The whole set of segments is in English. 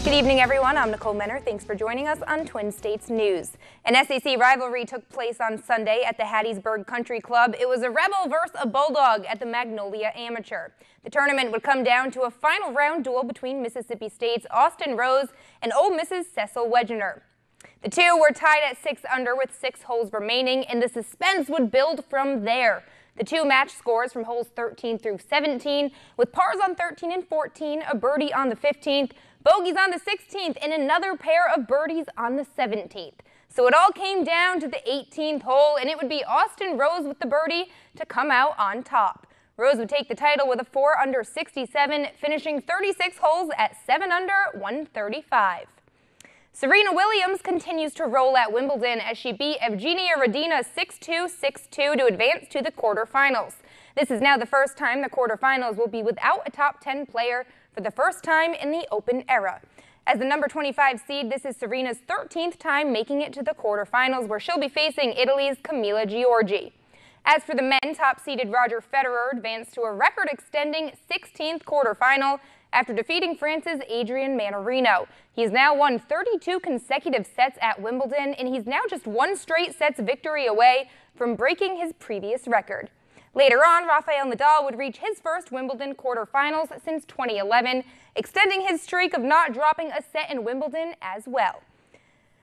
Good evening, everyone. I'm Nicole Menner. Thanks for joining us on Twin States News. An SEC rivalry took place on Sunday at the Hattiesburg Country Club. It was a Rebel versus a Bulldog at the Magnolia Amateur. The tournament would come down to a final round duel between Mississippi State's Austin Rose and Ole Miss's Cecil Wegener. The two were tied at 6 under with 6 holes remaining, and the suspense would build from there. The two match scores from holes 13 through 17, with pars on 13 and 14, a birdie on the 15th, bogeys on the 16th, and another pair of birdies on the 17th. So it all came down to the 18th hole, and it would be Austin Rose with the birdie to come out on top. Rose would take the title with a 4 under 67, finishing 36 holes at 7 under 135. Serena Williams continues to roll at Wimbledon as she beat Evgenia Radina 6-2, 6-2 to advance to the quarterfinals. This is now the first time the quarterfinals will be without a top 10 player for the first time in the Open era. As the number 25 seed, this is Serena's 13th time making it to the quarterfinals, where she'll be facing Italy's Camila Giorgi. As for the men, top-seeded Roger Federer advanced to a record-extending 16th quarterfinal after defeating France's Adrian Mannarino. He's now won 32 consecutive sets at Wimbledon, and he's now just one straight sets victory away from breaking his previous record. Later on, Rafael Nadal would reach his first Wimbledon quarterfinals since 2011, extending his streak of not dropping a set in Wimbledon as well.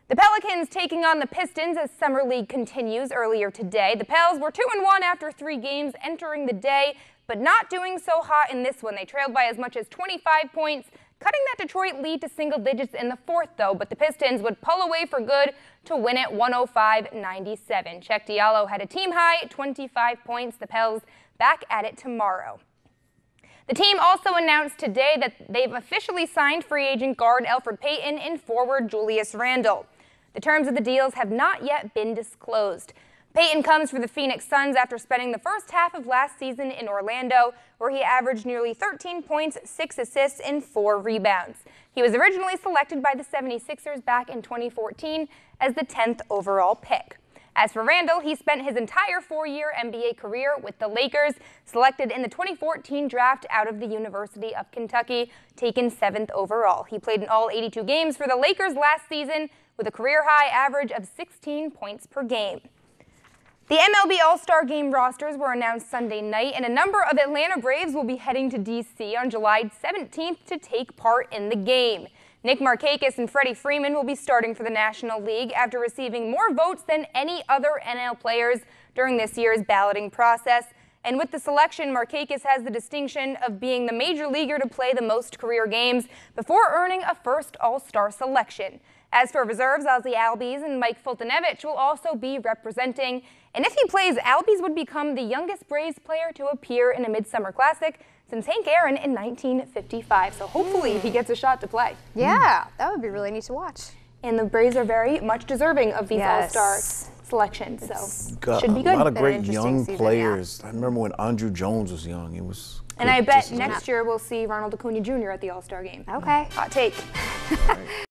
The Pelicans taking on the Pistons as Summer League continues earlier today. The Pels were 2-1 after 3 games entering the day, but not doing so hot in this one. They trailed by as much as 25 points, cutting that Detroit lead to single digits in the fourth, though. But the Pistons would pull away for good to win it 105-97. Cheick Diallo had a team-high 25 points. The Pels back at it tomorrow. The team also announced today that they've officially signed free agent guard Elfrid Payton and forward Julius Randle. The terms of the deals have not yet been disclosed. Payton comes for the Phoenix Suns after spending the first half of last season in Orlando, where he averaged nearly 13 points, 6 assists, and 4 rebounds. He was originally selected by the 76ers back in 2014 as the 10th overall pick. As for Randle, he spent his entire 4-year NBA career with the Lakers, selected in the 2014 draft out of the University of Kentucky, taken 7th overall. He played in all 82 games for the Lakers last season with a career-high average of 16 points per game. The MLB All-Star Game rosters were announced Sunday night, and a number of Atlanta Braves will be heading to D.C. on July 17th to take part in the game. Nick Markakis and Freddie Freeman will be starting for the National League after receiving more votes than any other NL players during this year's balloting process. And with the selection, Markakis has the distinction of being the major leaguer to play the most career games before earning a first All-Star selection. As for reserves, Ozzie Albies and Mike Fultonevich will also be representing. And if he plays, Albies would become the youngest Braves player to appear in a Midsummer Classic since Hank Aaron in 1955. So hopefully he gets a shot to play. Yeah, that would be really neat to watch. And the Braves are very much deserving of these All-Star selections. So should be good. A lot of great young players. I remember when Andrew Jones was young. It was. And I bet next year we'll see Ronald Acuna Jr. at the All-Star game. Okay. Hot take.